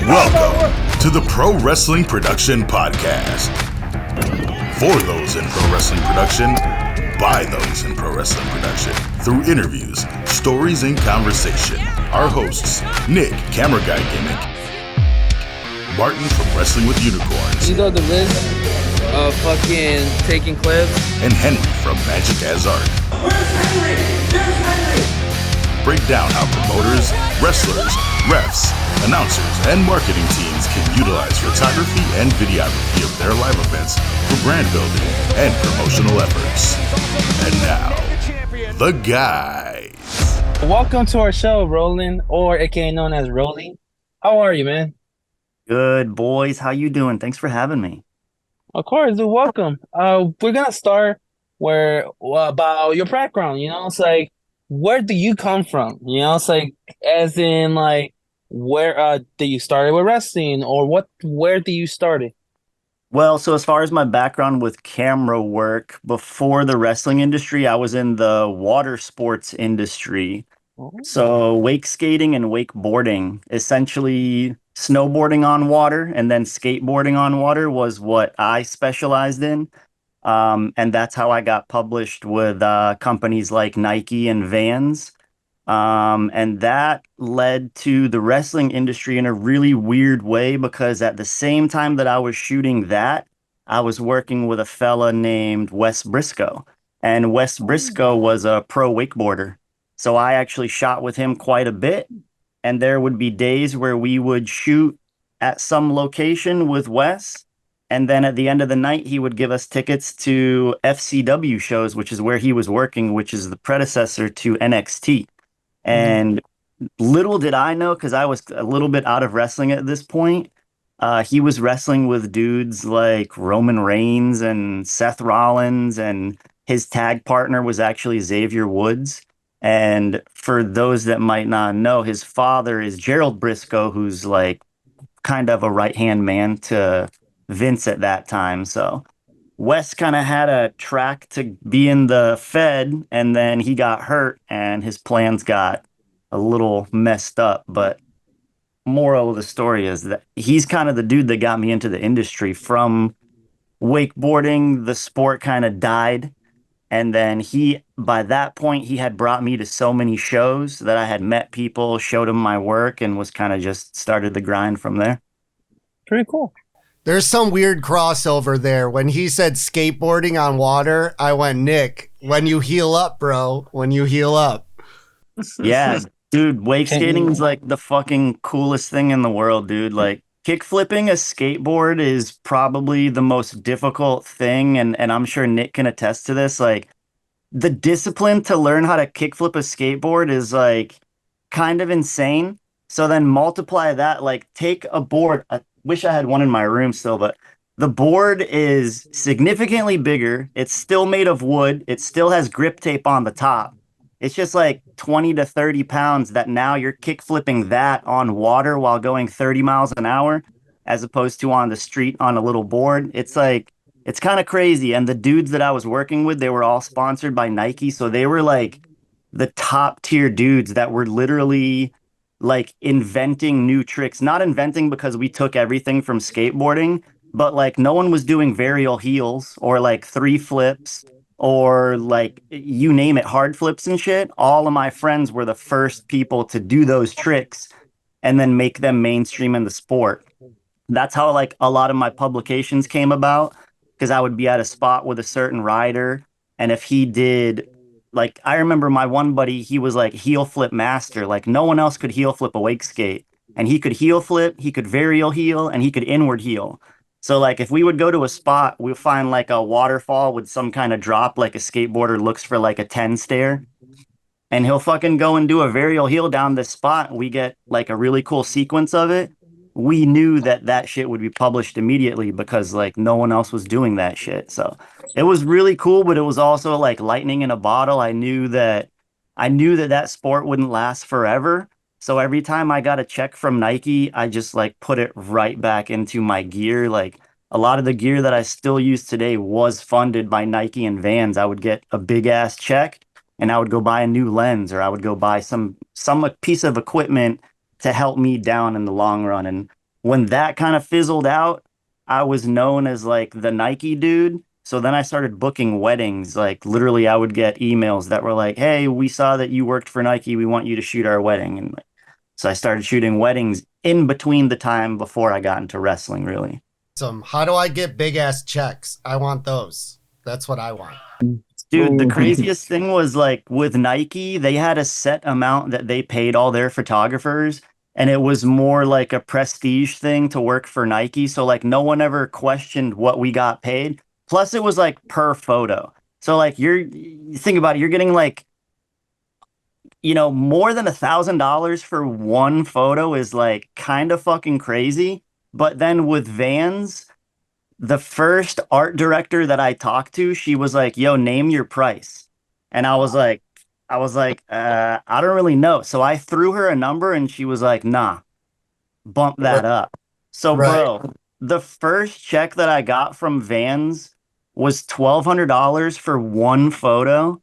Welcome to the Pro Wrestling Production Podcast. For those in pro wrestling production, by those in pro wrestling production, through interviews, stories, and conversation. Our hosts, Nick, Camera Guy Gimmick, Martin from Wrestling with Unicorns. You know the risk of fucking taking clips. And Henry from Magickasart. Where's Henry? There's Henry! Break down how promoters, wrestlers, refs, announcers, and marketing teams can utilize photography and videography of their live events for brand building and promotional efforts. And now, the guys. Welcome to our show, Roland, or aka known as Rolly. How are you, man? Good, boys. How you doing? Thanks for having me. Of course, dude, welcome. We're gonna start about your background. It's like, where do you come from? It's like, as in, like, where did you started with wrestling, or where do you started? Well, so as far as my background with camera work, before the wrestling industry, I was in the water sports industry. Oh. So wake skating and wakeboarding, essentially snowboarding on water and then skateboarding on water was what I specialized in. And that's how I got published with companies like Nike and Vans. And that led to the wrestling industry in a really weird way, because at the same time that I was shooting that, I was working with a fella named Wes Briscoe. And Wes Briscoe was a pro wakeboarder. So I actually shot with him quite a bit. And there would be days where we would shoot at some location with Wes. And then at the end of the night, he would give us tickets to FCW shows, which is where he was working, which is the predecessor to NXT. And little did I know, because I was a little bit out of wrestling at this point, he was wrestling with dudes like Roman Reigns and Seth Rollins, and his tag partner was actually Xavier Woods. And for those that might not know, his father is Gerald Briscoe, who's like kind of a right-hand man to Vince at that time. So Wes kind of had a track to be in the Fed, and then he got hurt and his plans got a little messed up. But moral of the story is that he's kind of the dude that got me into the industry. From wakeboarding, the sport kind of died. And then by that point, he had brought me to so many shows that I had met people, showed him my work, and was kind of just started the grind from there. Pretty cool. There's some weird crossover there. When he said skateboarding on water, I went, Nick, when you heal up, bro, when you heal up. Yeah, dude, wake skating is like the fucking coolest thing in the world, dude. Like, kick flipping a skateboard is probably the most difficult thing, and I'm sure Nick can attest to this. Like, the discipline to learn how to kick flip a skateboard is like kind of insane. So then multiply that, like, take a board. I wish I had one in my room still, but the board is significantly bigger. It's still made of wood. It still has grip tape on the top. It's just like 20 to 30 pounds that now you're kick flipping that on water while going 30 miles an hour, as opposed to on the street on a little board. It's like, it's kind of crazy. And the dudes that I was working with, they were all sponsored by Nike. So they were like the top tier dudes that were literally like inventing new tricks. Not inventing because we took everything from skateboarding, but like no one was doing varial heels or like 3 flips or like, you name it, hard flips and shit. All of my friends were the first people to do those tricks and then make them mainstream in the sport. That's how like a lot of my publications came about, because I would be at a spot with a certain rider, and if he did, like, I remember my one buddy, he was like heel flip master. Like, no one else could heel flip a wake skate, and he could heel flip, he could varial heel, and he could inward heel. So like, if we would go to a spot, we'll find like a waterfall with some kind of drop, like a skateboarder looks for like a 10 stair, and he'll fucking go and do a varial heel down this spot. We get like a really cool sequence of it. We knew that shit would be published immediately because like no one else was doing that shit. So it was really cool, but it was also like lightning in a bottle. I knew that that sport wouldn't last forever. So every time I got a check from Nike, I just like put it right back into my gear. Like, a lot of the gear that I still use today was funded by Nike and Vans. I would get a big ass check and I would go buy a new lens, or I would go buy some piece of equipment to help me down in the long run. And When that kind of fizzled out, I was known as like the Nike dude. So then I started booking weddings. Like literally, I would get emails that were like, "Hey, we saw that you worked for Nike. We want you to shoot our wedding." And like, so I started shooting weddings in between the time before I got into wrestling, really. How do I get big ass checks? I want those. That's what I want. Dude, the Ooh. craziest thing was like with Nike, they had a set amount that they paid all their photographers, and it was more like a prestige thing to work for Nike. So like no one ever questioned what we got paid. Plus it was like per photo. So like you think about it, you're getting like, more than $1,000 for one photo is like kind of fucking crazy. But then with Vans, the first art director that I talked to, she was like, "Yo, name your price." And I don't really know. So I threw her a number and she was like, "Nah, bump that up." So, Right. bro, the first check that I got from Vans was $1,200 for one photo.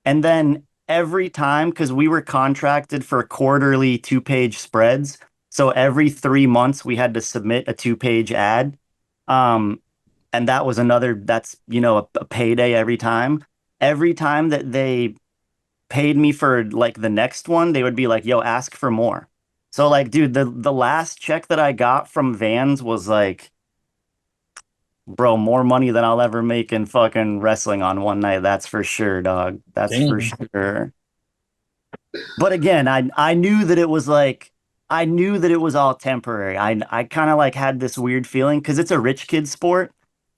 And then every time, because we were contracted for quarterly 2-page spreads, so every 3 months we had to submit a 2-page ad. Um, and that's, a payday every time. Every time that they paid me for like the next one, they would be like, "Yo, ask for more." So like, dude, the last check that I got from Vans was like, bro, more money than I'll ever make in fucking wrestling on one night. That's for sure, dog. That's for Damn. sure. But again, I knew that it was like I knew that it was all temporary. I kind of like had this weird feeling because it's a rich kid sport.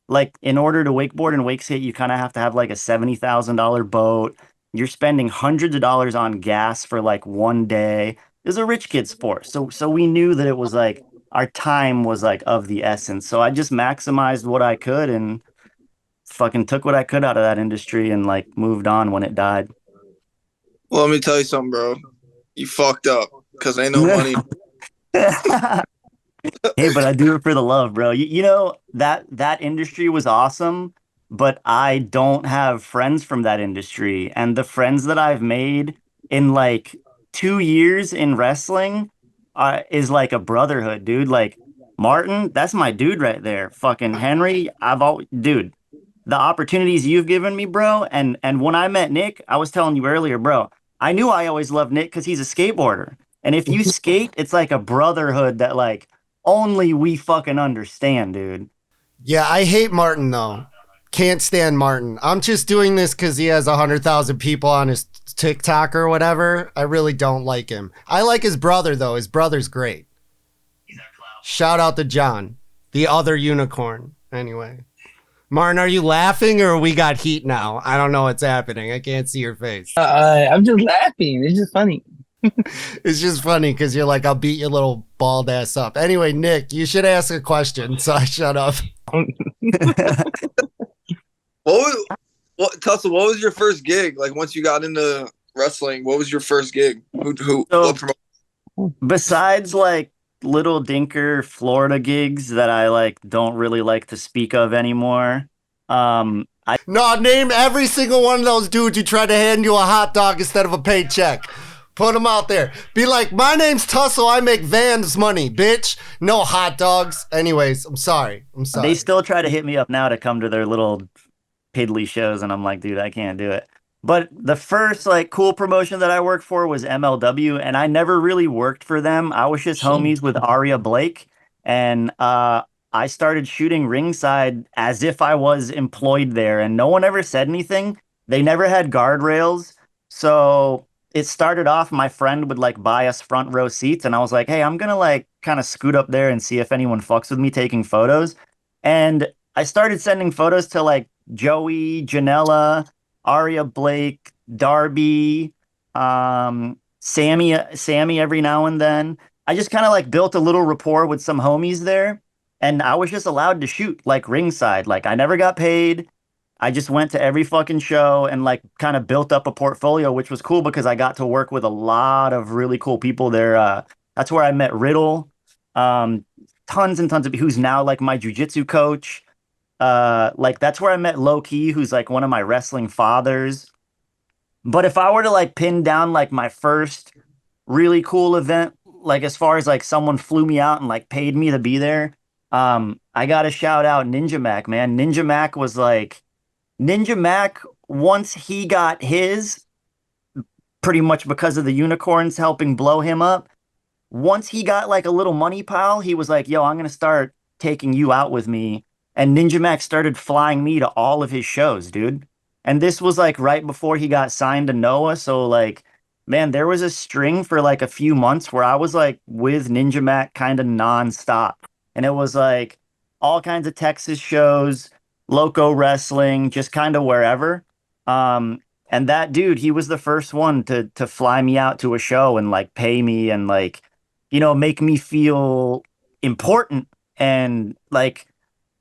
Like in order to wakeboard and wake skate, you kind of have to have like a $70,000 boat. You're spending hundreds of dollars on gas for like one day. It's a rich kid sport. So we knew that it was like our time was like of the essence. So I just maximized what I could and fucking took what I could out of that industry and like moved on when it died. Well, let me tell you something, bro. You fucked up because ain't no money. Hey, but I do it for the love, bro. That industry was awesome, but I don't have friends from that industry. And the friends that I've made in like 2 years in wrestling is like a brotherhood, dude. Like Martin, that's my dude right there. Fucking Henry, dude, the opportunities you've given me, bro. And when I met Nick, I was telling you earlier, bro, I knew I always loved Nick because he's a skateboarder. And if you skate, it's like a brotherhood that like only we fucking understand, dude. Yeah, I hate Martin though. Can't stand Martin. I'm just doing this because he has 100,000 people on his TikTok or whatever. I really don't like him. I like his brother though. His brother's great. Shout out to John, the other unicorn. Anyway, Martin, are you laughing or we got heat now? I don't know what's happening. I can't see your face. I'm just laughing. It's just funny. It's just funny because you're like, I'll beat your little bald ass up. Anyway, Nick, you should ask a question, so I shut up. Tussle, what was your first gig? Like once you got into wrestling, what was your first gig? So, What besides like little dinker Florida gigs that I like don't really like to speak of anymore, I No, name every single one of those dudes who tried to hand you a hot dog instead of a paycheck. Put them out there. Be like, my name's Tussle. I make Vans money, bitch. No hot dogs. Anyways, I'm sorry. they still try to hit me up now to come to their little piddly shows, and I'm like, dude, I can't do it. But the first like cool promotion that I worked for was MLW, and I never really worked for them. I was just homies with Aria Blake, and I started shooting ringside as if I was employed there, and no one ever said anything. They never had guardrails, so it started off. My friend would like buy us front row seats, and I was like, hey, I'm gonna like kind of scoot up there and see if anyone fucks with me taking photos. And I started sending photos to like Joey, Janela, Aria Blake, Darby, Sammy every now and then. I just kind of like built a little rapport with some homies there, and I was just allowed to shoot like ringside. Like I never got paid. I just went to every fucking show and like kind of built up a portfolio, which was cool because I got to work with a lot of really cool people there. That's where I met Riddle, um, tons and tons of who's now like my jujitsu coach. Like that's where I met Low Key, who's like one of my wrestling fathers. But if I were to like pin down like my first really cool event, like as far as like someone flew me out and like paid me to be there, I gotta shout out Ninja Mac, man. Ninja Mac, once he got his, pretty much because of the unicorns helping blow him up, once he got like a little money pile, he was like, yo, I'm gonna start taking you out with me. And Ninja Mac started flying me to all of his shows, dude. And this was like right before he got signed to Noah. So like, man, there was a string for like a few months where I was like with Ninja Mac kind of nonstop. And it was like all kinds of Texas shows, loco wrestling, just kind of wherever. And that dude, he was the first one to fly me out to a show and like pay me and like, make me feel important. And like,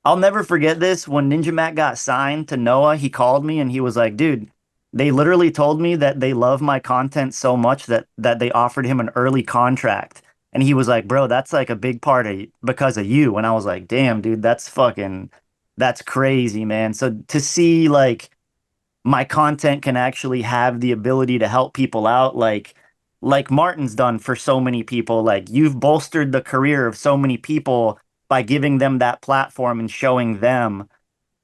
I'll never forget this. When Ninja Mac got signed to Noah, he called me and he was like, dude, they literally told me that they love my content so much that they offered him an early contract. And he was like, bro, that's like a big part of because of you. And I was like, damn, dude, that's crazy, man. So to see like my content can actually have the ability to help people out, like Martin's done for so many people. Like you've bolstered the career of so many people by giving them that platform and showing them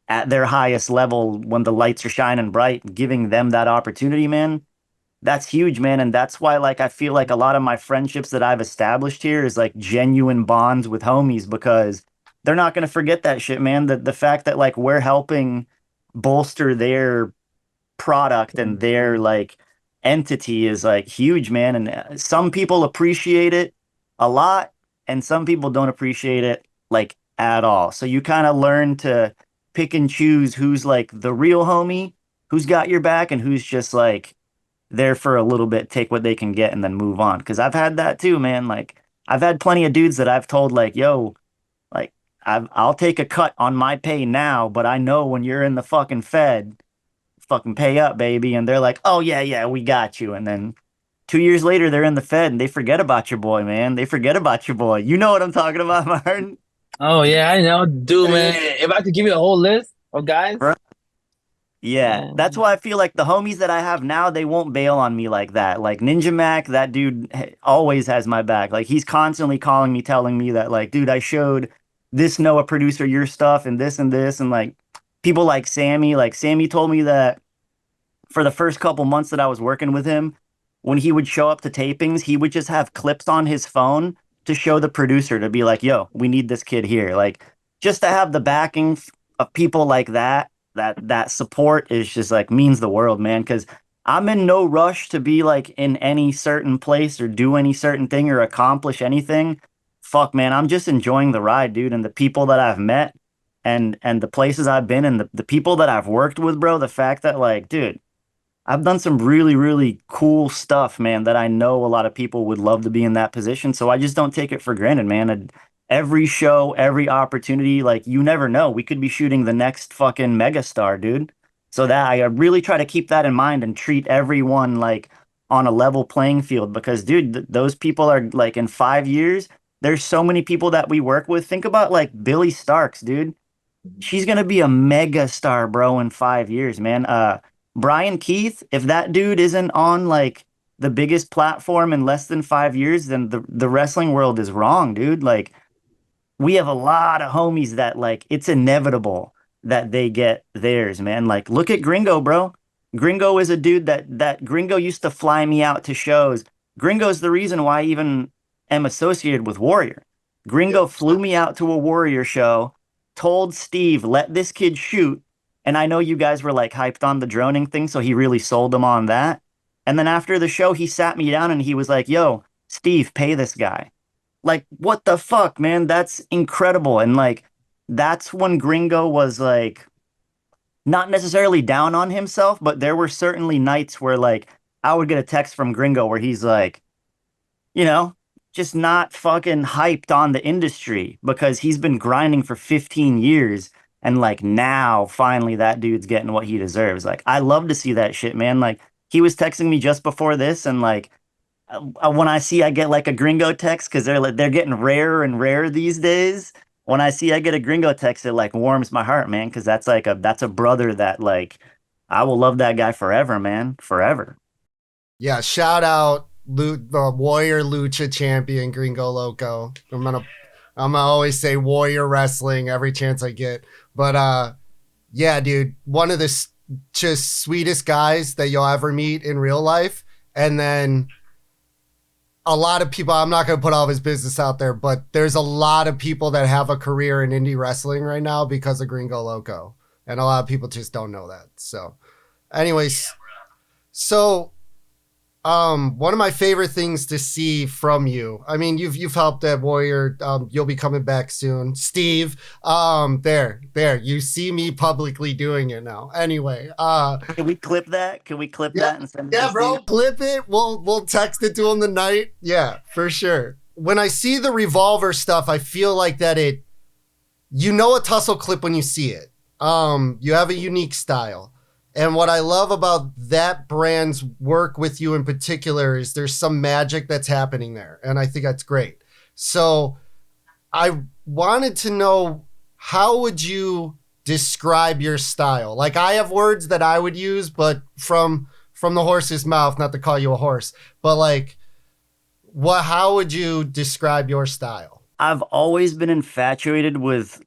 at their highest level when the lights are shining bright, giving them that opportunity, man. That's huge, man. And that's why like I feel like a lot of my friendships that I've established here is like genuine bonds with homies, because they're not going to forget that shit, man. The fact that like we're helping bolster their product and their like entity is like huge, man. And some people appreciate it a lot, and some people don't appreciate it like at all. So you kind of learn to pick and choose who's like the real homie, who's got your back, and who's just like there for a little bit, take what they can get, and then move on. Because I've had that too, man. Like I've had plenty of dudes that I've told like, yo, like I'll take a cut on my pay now, but I know when you're in the fucking Fed, fucking pay up, baby. And they're like, oh, yeah, yeah, we got you. And then 2 years later, they're in the Fed and they forget about your boy, man. They forget about your boy. You know what I'm talking about, Martin? Oh yeah, I know, dude, man. If I could give you a whole list of guys, Right. Yeah, that's man. why I feel like the homies that I have now, they won't bail on me like that. Like Ninja Mac, that dude always has my back. Like he's constantly calling me, telling me that, like, dude, I showed this Noah producer your stuff and this and this. And like people like Sammy told me that for the first couple months that I was working with him, when he would show up to tapings, he would just have clips on his phone to show the producer to be like, yo, we need this kid here. Like just to have the backing of people like that support is just like means the world, man. Cause I'm in no rush to be like in any certain place or do any certain thing or accomplish anything. Fuck, man. I'm just enjoying the ride, dude. And the people that I've met and the places I've been and the people that I've worked with, bro. The fact that like, dude, I've done some really, really cool stuff, man, that I know a lot of people would love to be in that position. So I just don't take it for granted, man. And every show, every opportunity, like you never know. We could be shooting the next fucking megastar, dude. So that I really try to keep that in mind and treat everyone like on a level playing field, because, dude, those people are like in 5 years, there's so many people that we work with. Think about like Billy Starks, dude. She's gonna be a mega star, bro, in 5 years, man. Brian Keith, if that dude isn't on like the biggest platform in less than 5 years, then the wrestling world is wrong, dude. Like we have a lot of homies that like it's inevitable that they get theirs, man. Like look at Gringo, bro. Gringo is a dude that Gringo used to fly me out to shows. Gringo's the reason why I even am associated with Warrior. Gringo flew me out to a Warrior show, told Steve, let this kid shoot. And I know you guys were like hyped on the droning thing, so he really sold him on that. And then after the show, he sat me down and he was like, yo, Steve, pay this guy. Like, what the fuck, man? That's incredible. And like, that's when Gringo was like, not necessarily down on himself, but there were certainly nights where like I would get a text from Gringo where he's like, you know, just not fucking hyped on the industry because he's been grinding for 15 years. And like now, finally, that dude's getting what he deserves. Like, I love to see that shit, man. Like, he was texting me just before this, and like, when I get like a Gringo text, because they're getting rarer and rarer these days. When I get a Gringo text, it like warms my heart, man, because that's a brother that like I will love that guy forever, man, forever. Yeah, shout out the Warrior Lucha champion, Gringo Loco. I'm gonna always say Warrior Wrestling every chance I get. But yeah, dude, one of the just sweetest guys that you'll ever meet in real life. And then a lot of people, I'm not going to put all of his business out there, but there's a lot of people that have a career in indie wrestling right now because of Gringo Loco. And a lot of people just don't know that. So anyways, so one of my favorite things to see from you, I mean, you've helped at Warrior. You'll be coming back soon. Steve, there, you see me publicly doing it now. Anyway, Can we clip that? Can we clip that and send it yeah, to bro, Steve? clip it. We'll text it to him tonight. Yeah, for sure. When I see the Revolver stuff, I feel like that you know a Tussle clip when you see it. You have a unique style. And what I love about that brand's work with you in particular is there's some magic that's happening there. And I think that's great. So I wanted to know, how would you describe your style? Like, I have words that I would use, but from the horse's mouth, not to call you a horse, but like, how would you describe your style? I've always been infatuated with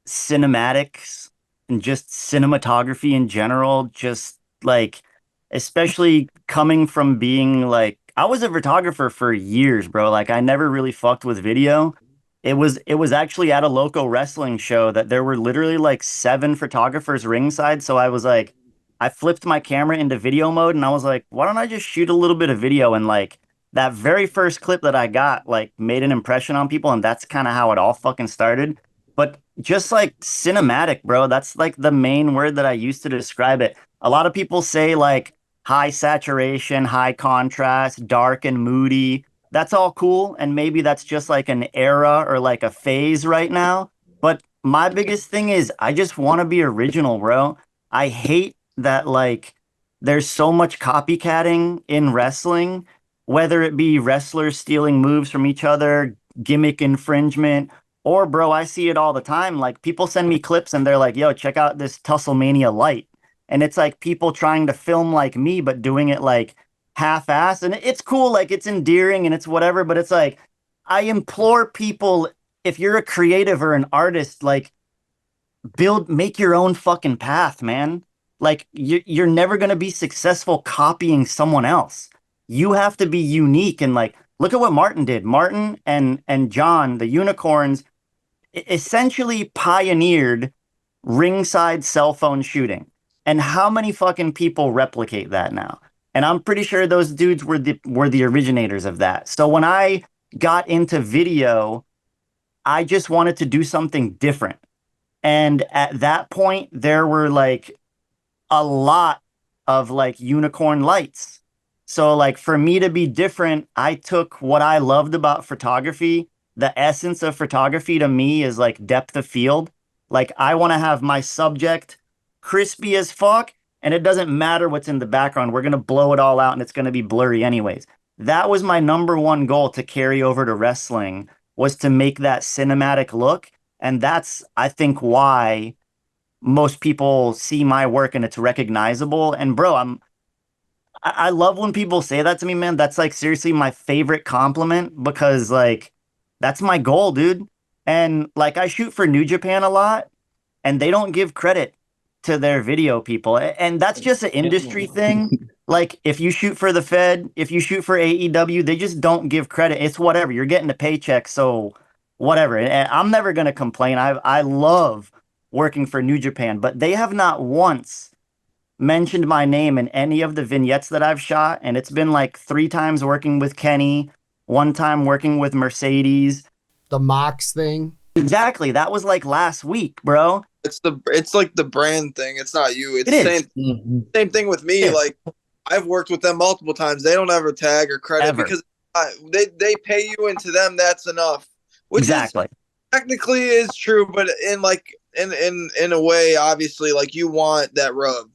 cinematics and just cinematography in general, just like, especially coming from being like, I was a photographer for years, bro. Like, I never really fucked with video. It was actually at a local wrestling show that there were literally like 7 photographers ringside. So I was like, I flipped my camera into video mode and I was like, why don't I just shoot a little bit of video? And like, that very first clip that I got like made an impression on people, and that's kind of how it all fucking started. But just like cinematic, bro, that's like the main word that I use to describe it. A lot of people say like high saturation, high contrast, dark and moody. That's all cool, and maybe that's just like an era or like a phase right now. But my biggest thing is I just want to be original, bro. I hate that like there's so much copycatting in wrestling, whether it be wrestlers stealing moves from each other, gimmick infringement, or bro, I see it all the time. Like, people send me clips and they're like, yo, check out this TussleMANIA light. And it's like people trying to film like me, but doing it like half-assed. And it's cool, like it's endearing and it's whatever, but it's like, I implore people, if you're a creative or an artist, like make your own fucking path, man. Like, you're never going to be successful copying someone else. You have to be unique. And like, look at what Martin did. Martin and John, the unicorns, essentially pioneered ringside cell phone shooting. And how many fucking people replicate that now? And I'm pretty sure those dudes were the originators of that. So when I got into video, I just wanted to do something different. And at that point, there were like a lot of like unicorn lights. So like, for me to be different, I took what I loved about photography. The essence of photography to me is like depth of field. Like, I want to have my subject crispy as fuck, and it doesn't matter what's in the background. We're going to blow it all out and it's going to be blurry anyways. That was my number one goal to carry over to wrestling, was to make that cinematic look. And that's, I think, why most people see my work and it's recognizable. And bro, I love when people say that to me, man. That's like seriously my favorite compliment, because like that's my goal, dude. And like, I shoot for New Japan a lot and they don't give credit to their video people. And that's just an industry thing. Like, if you shoot for the Fed, if you shoot for AEW, they just don't give credit. It's whatever. You're getting a paycheck, so whatever. And I'm never going to complain. I love working for New Japan, but they have not once mentioned my name in any of the vignettes that I've shot. And it's been like 3 times working with Kenny, 1 time working with Mercedes. The Mox thing. Exactly. That was like last week, bro. It's like the brand thing. It's not you. It's It the is. same thing with me. Yeah. Like, I've worked with them multiple times. They don't ever tag or credit Ever. because they pay you, and to them that's enough. Which Exactly. is, technically is true, but in a way, obviously, like, you want that rub.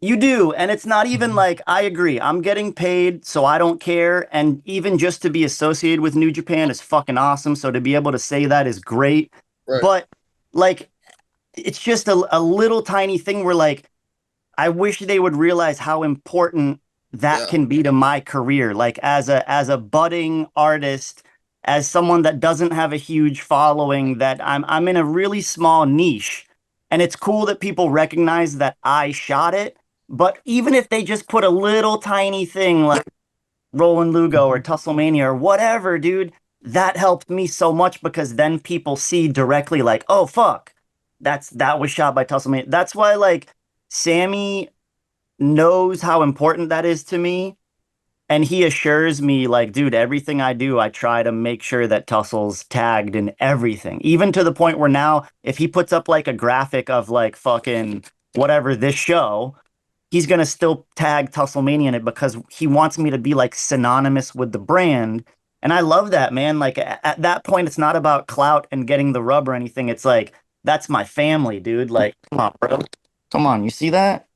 You do. And it's not even like, I agree. I'm getting paid, so I don't care. And even just to be associated with New Japan is fucking awesome. So to be able to say that is great. Right. But like, it's just a little tiny thing where like, I wish they would realize how important that Yeah. can be to my career. Like as a budding artist, as someone that doesn't have a huge following, that I'm in a really small niche. And it's cool that people recognize that I shot it. But even if they just put a little tiny thing like Roland Lugo or TussleMANIA or whatever, dude, that helped me so much because then people see directly like, oh fuck, that was shot by TussleMANIA. That's why like Sammy knows how important that is to me. And he assures me, like, dude, everything I do, I try to make sure that Tussle's tagged in everything. Even to the point where now, if he puts up like a graphic of like fucking whatever this show, he's gonna still tag TussleMania in it because he wants me to be like synonymous with the brand. And I love that, man. Like at that point, it's not about clout and getting the rub or anything. It's like, that's my family, dude. Like, come on, bro. Come on, you see that?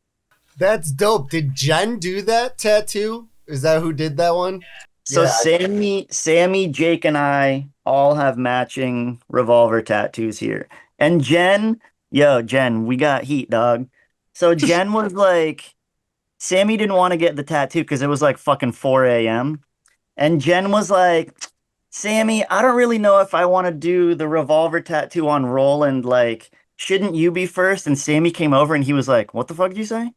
That's dope. Did Jen do that tattoo? Is that who did that one? So Yeah, Sammy, Jake, and I all have matching revolver tattoos here. And Jen, yo, Jen, we got heat, dog. So Jen was like, Sammy didn't want to get the tattoo because it was like fucking 4 a.m. And Jen was like, Sammy, I don't really know if I want to do the revolver tattoo on Roland. Like, shouldn't you be first? And Sammy came over and he was like, what the fuck did you say?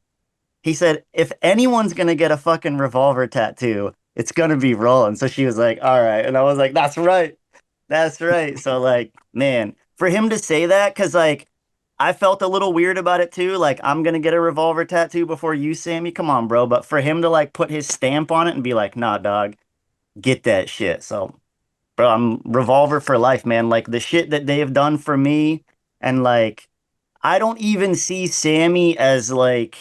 He said, if anyone's gonna get a fucking revolver tattoo, it's gonna be Roland. So she was like, all right. And I was like, that's right. That's right. So like, man, for him to say that, because like I felt a little weird about it too. Like, I'm gonna get a revolver tattoo before you, Sammy. Come on, bro. But for him to like put his stamp on it and be like, nah, dog, get that shit. So, bro, I'm revolver for life, man. Like the shit that they have done for me, and like I don't even see Sammy as like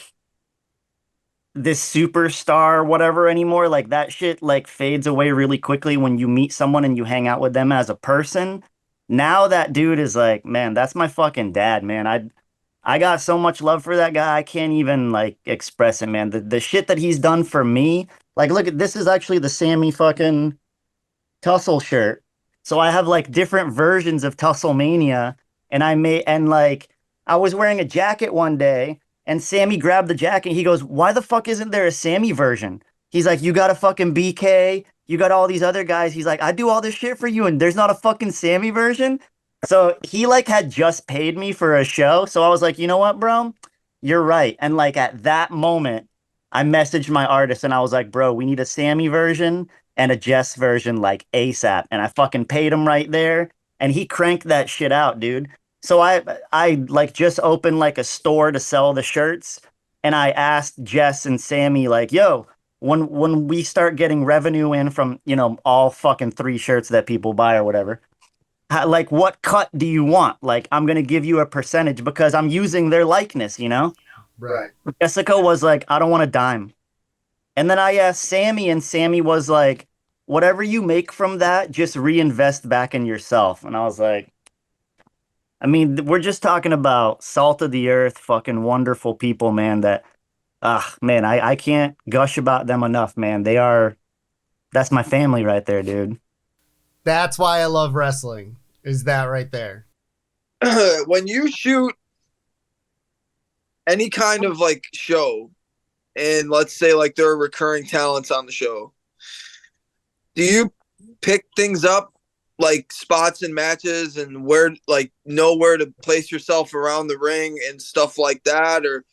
this superstar whatever anymore. Like that shit like fades away really quickly when you meet someone and you hang out with them as a person. Now that dude is like, man, that's my fucking dad, man. I got so much love for that guy. I can't even like express it, man. The shit that he's done for me. Like look at this is actually the Sammy fucking Tussle shirt. So I have like different versions of TussleMania, and like I was wearing a jacket one day, and Sammy grabbed the jacket. He goes, "Why the fuck isn't there a Sammy version?" He's like, "You got a fucking BK, you got all these other guys." He's like, "I do all this shit for you, and there's not a fucking Sammy version." So he like had just paid me for a show, so I was like, "You know what, bro? You're right." And like at that moment, I messaged my artist, and I was like, "Bro, we need a Sammy version and a Jess version like ASAP." And I fucking paid him right there, and he cranked that shit out, dude. So I like just opened like a store to sell the shirts, and I asked Jess and Sammy like, "Yo, when we start getting revenue in from, you know, all fucking three shirts that people buy or whatever, like what cut do you want? Like I'm gonna give you a percentage because I'm using their likeness, you know?" Right. Jessica was like, "I don't want a dime." And then I asked Sammy, and Sammy was like, whatever you make from that, just reinvest back in yourself. And I was like, I mean, we're just talking about salt of the earth, fucking wonderful people, man. That, ah, man, I can't gush about them enough, man. That's my family right there, dude. That's why I love wrestling. Is that right there? When you shoot any kind of like show, and let's say like there are recurring talents on the show, do you pick things up like spots and matches and where like know where to place yourself around the ring and stuff like that, or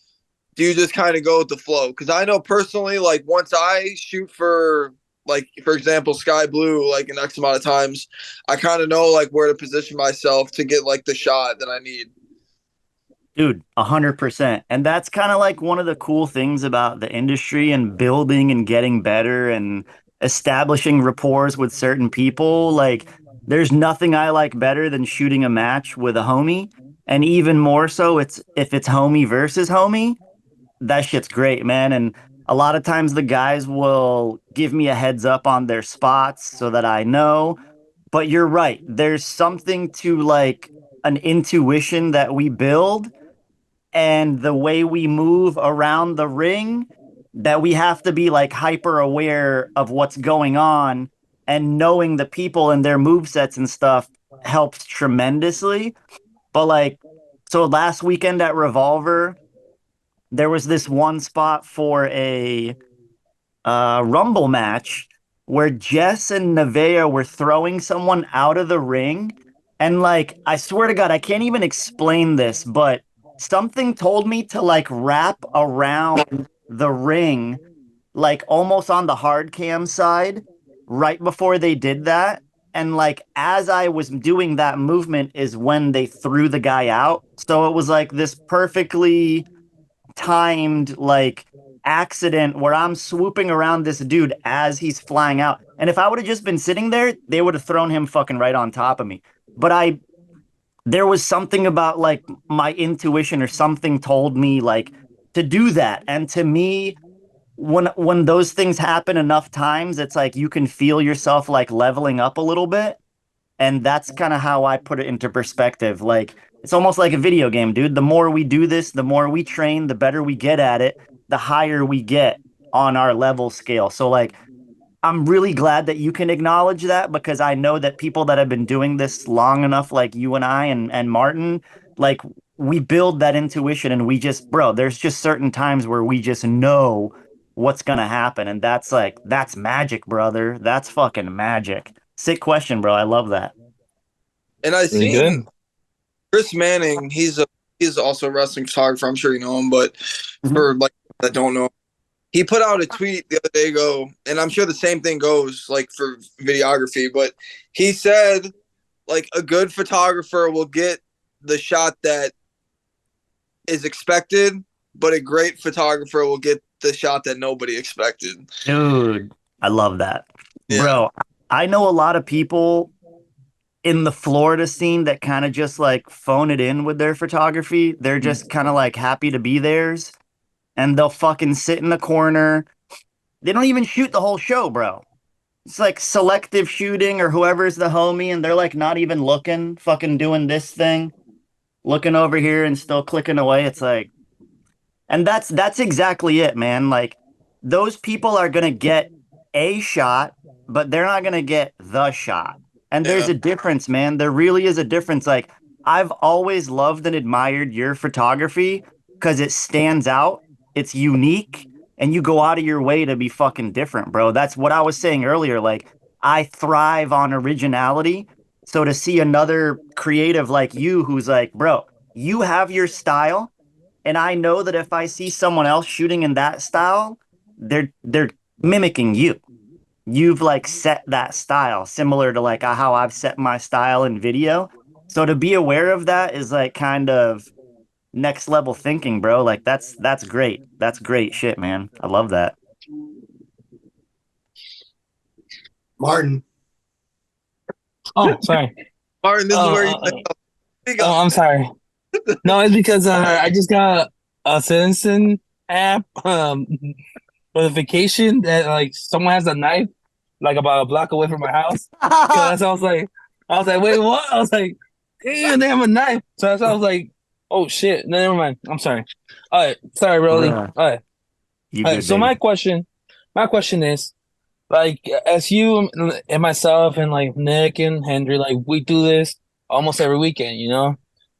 do you just kind of go with the flow? Because I know personally, like once I shoot for like for example Sky Blue like an X amount of times, I kind of know like where to position myself to get like the shot that I need. Dude, 100%. And that's kind of like one of the cool things about the industry and building and getting better and establishing rapport with certain people. Like, there's nothing I like better than shooting a match with a homie. And even more so, it's if it's homie versus homie, that shit's great, man. And a lot of times the guys will give me a heads up on their spots so that I know. But you're right. There's something to like an intuition that we build and the way we move around the ring that we have to be like hyper aware of what's going on, and knowing the people and their move sets and stuff helps tremendously. But like, so last weekend at Revolver, there was this one spot for Rumble match where Jess and Nevaeh were throwing someone out of the ring. And like, I swear to God, I can't even explain this, but something told me to like wrap around the ring, like almost on the hard cam side, right before they did that. And like, as I was doing that movement is when they threw the guy out. So it was like this perfectly timed like accident where I'm swooping around this dude as he's flying out. And if I would have just been sitting there, they would have thrown him fucking right on top of me. But there was something about like my intuition or something told me like to do that. And to me, when those things happen enough times, it's like you can feel yourself like leveling up a little bit. And that's kind of how I put it into perspective. Like, it's almost like a video game, dude. The more we do this, the more we train, the better we get at it, the higher we get on our level scale. So, like, I'm really glad that you can acknowledge that because I know that people that have been doing this long enough, like you and I and Martin, like, we build that intuition and we just, bro, there's just certain times where we just know what's gonna happen. And that's like, that's magic, brother. That's fucking magic. Sick question, bro. I love that. And I Really good. seen Chris Manning. He's also a wrestling photographer. I'm sure you know him, but for like that don't know, he put out a tweet the other day ago, and I'm sure the same thing goes like for videography. But he said like a good photographer will get the shot that is expected, but a great photographer will get the shot that nobody expected. Dude, I love that. Yeah. Bro, I know a lot of people in the Florida scene that kind of just like phone it in with their photography. They're just kind of like happy to be theirs and they'll fucking sit in the corner. They don't even shoot the whole show, bro. It's like selective shooting or whoever's the homie and they're like not even looking, fucking doing this thing, looking over here and still clicking away. It's like, and that's exactly it, man. Like those people are gonna get a shot, but they're not gonna get the shot. And there's Yeah. a difference, man. There really is a difference. Like I've always loved and admired your photography because it stands out, it's unique, and you go out of your way to be fucking different, bro. That's what I was saying earlier. Like I thrive on originality. So to see another creative like you who's like, bro, you have your style and I know that if I see someone else shooting in that style, they're mimicking you. You've like set that style, similar to like how I've set my style in video. So to be aware of that is like kind of next level thinking, bro. Like that's great. That's great shit, man. I love that. Martin. Oh, sorry. Martin, this is where you speak Oh, up. I'm sorry. No, it's because I just got a Citizen app notification that like someone has a knife like about a block away from my house. Cause I was like, wait, what? I was like, damn, they have a knife. So that's why I was like, oh shit. No, never mind. I'm sorry. All right, sorry, Rolly. Bruh. All right, You all right. good, So baby. my question is, like, as you and myself and like Nick and Henry, like we do this almost every weekend, you know,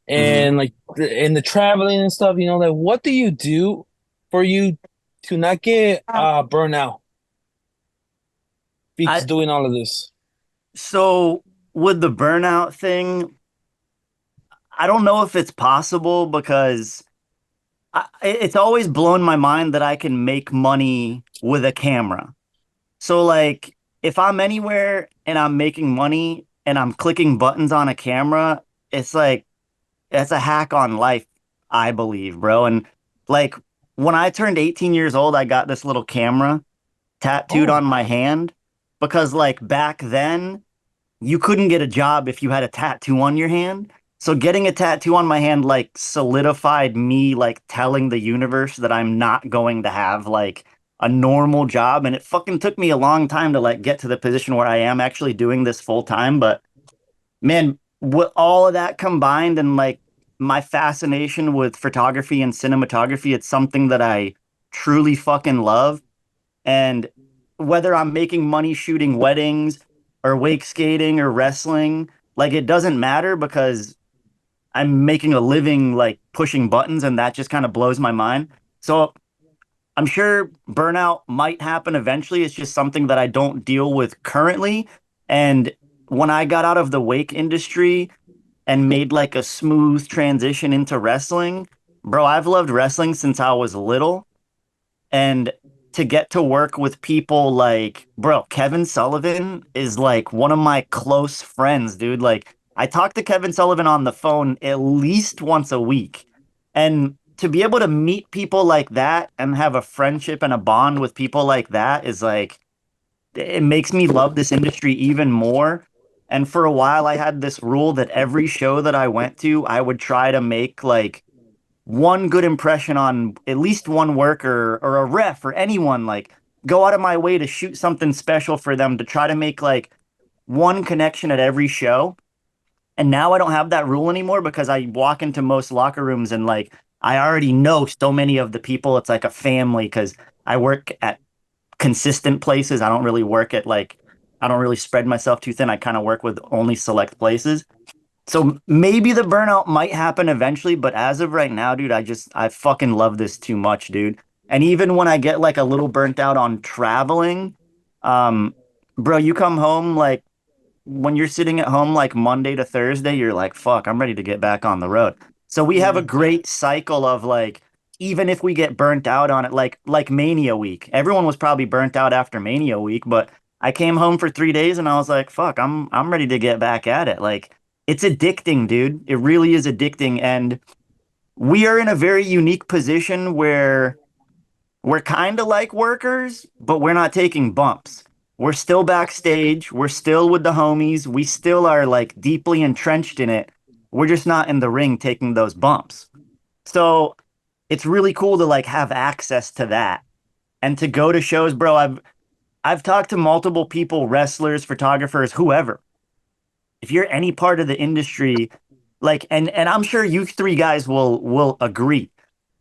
and like in the traveling and stuff, you know, like what do you do for you to not get burned out because I doing all of this? so with the burnout thing, I don't know if it's possible because it's always blown my mind that I can make money with a camera. So like if I'm anywhere and I'm making money and I'm clicking buttons on a camera, it's like it's a hack on life, I believe, bro. And like when I turned 18 years old, I got this little camera tattooed Oh, on my hand because like back then you couldn't get a job if you had a tattoo on your hand. So getting a tattoo on my hand like solidified me like telling the universe that I'm not going to have like a normal job. And it fucking took me a long time to like get to the position where I am actually doing this full time. But man, with all of that combined and like my fascination with photography and cinematography, it's something that I truly fucking love. And whether I'm making money shooting weddings or wake skating or wrestling, like it doesn't matter because I'm making a living like pushing buttons and that just kind of blows my mind. So I'm sure burnout might happen eventually. It's just something that I don't deal with currently. And when I got out of the wake industry and made like a smooth transition into wrestling, bro, I've loved wrestling since I was little. And to get to work with people like, bro, Kevin Sullivan is like one of my close friends, dude. Like, I talk to Kevin Sullivan on the phone at least once a week. And to be able to meet people like that and have a friendship and a bond with people like that is like, it makes me love this industry even more. And for a while, I had this rule that every show that I went to, I would try to make like one good impression on at least one worker or a ref or anyone, like go out of my way to shoot something special for them to try to make like one connection at every show. And now I don't have that rule anymore because I walk into most locker rooms and like I already know so many of the people. It's like a family because I work at consistent places. I don't really work at like, I don't really spread myself too thin. I kind of work with only select places. So maybe the burnout might happen eventually, but as of right now, dude, I fucking love this too much, dude. And even when I get like a little burnt out on traveling, um, bro, you come home like when you're sitting at home like Monday to Thursday, you're like, fuck, I'm ready to get back on the road. So we have a great cycle of like, even if we get burnt out on it, like Mania week. Everyone was probably burnt out after Mania week, but I came home for 3 days and I was like, fuck, I'm ready to get back at it. Like it's addicting, dude. It really is addicting. And we are in a very unique position where we're kind of like workers, but we're not taking bumps. We're still backstage. We're still with the homies. We still are like deeply entrenched in it. We're just not in the ring taking those bumps. So it's really cool to like have access to that and to go to shows, bro. I've talked to multiple people, wrestlers, photographers, whoever. If you're any part of the industry, like and I'm sure you three guys will agree.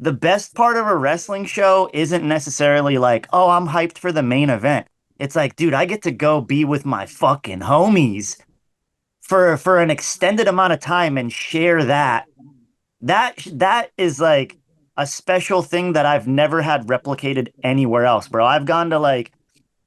The best part of a wrestling show isn't necessarily like, oh, I'm hyped for the main event. It's like, dude, I get to go be with my fucking homies for an extended amount of time and share that. That is like a special thing that I've never had replicated anywhere else, bro. I've gone to like